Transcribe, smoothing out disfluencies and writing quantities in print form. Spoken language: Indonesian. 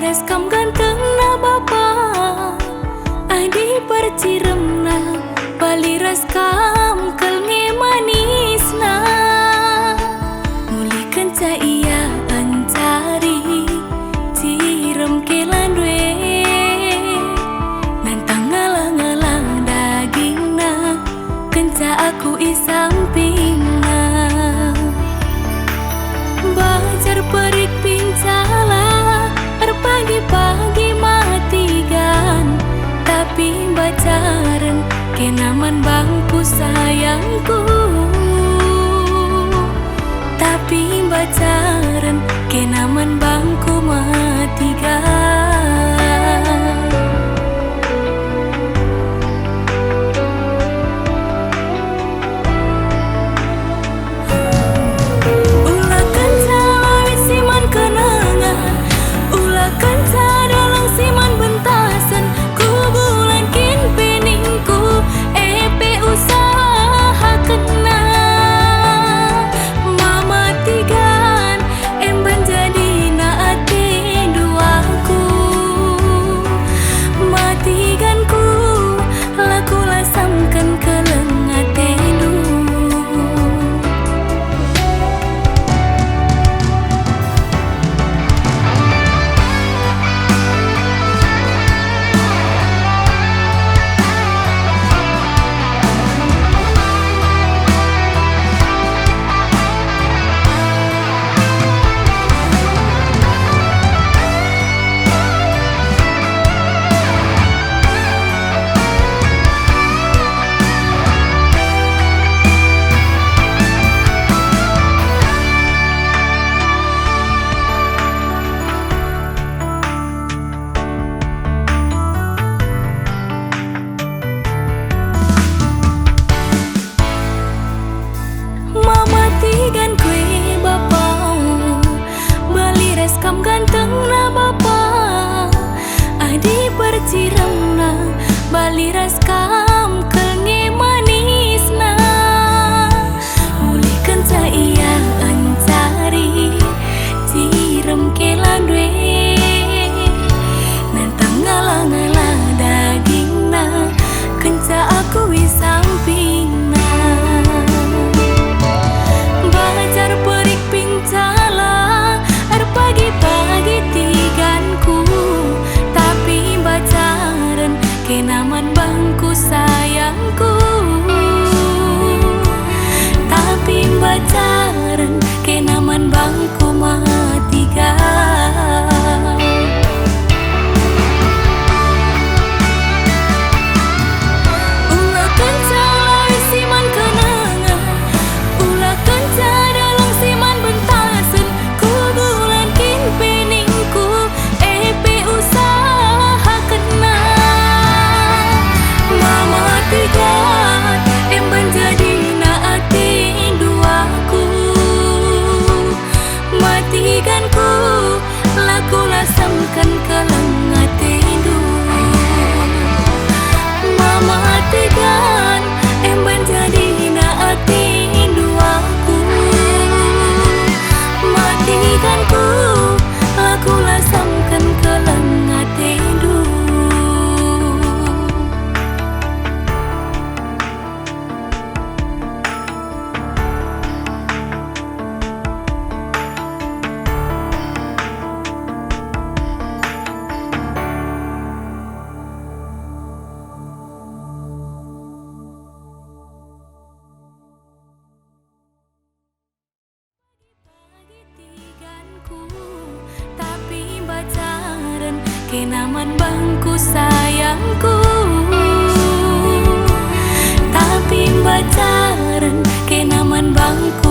Kam ganteng na bapa adi percirem na baliras kam kelnge manis na muli kenca iya ancari cirem kelandwe nantang ngalang-ngalang daging na kenca aku isamping na bajar perik pincala pagi-pagi matigan tapi bacaran kenaman bangku sayangku tapi bacaran kenaman bangku matigan Kam ganteng na bapa adi percirem na baliras kam kelnge manis na muli kenca iya ancari cirem kelandwe nantang ngalang-ngalang daging na kenca aku isamping na bajar perik pincala pagi-pagi tiganku tapi bacaran kenaman bangku sayangku tapi bacaran kenaman bangku matigan ulah kenca siman kenangan ulah kenca dalam siman bentasen peningku epe usaha kena mama tigan emban jadi naati duaku matiganku laku lasamkan kelengat tindu mama tigan emban jadi naati duaku matiganku aku lasamkan kelengat tindu tapi bacaran kenaman bangku sayangku tapi bacaran kenaman bangku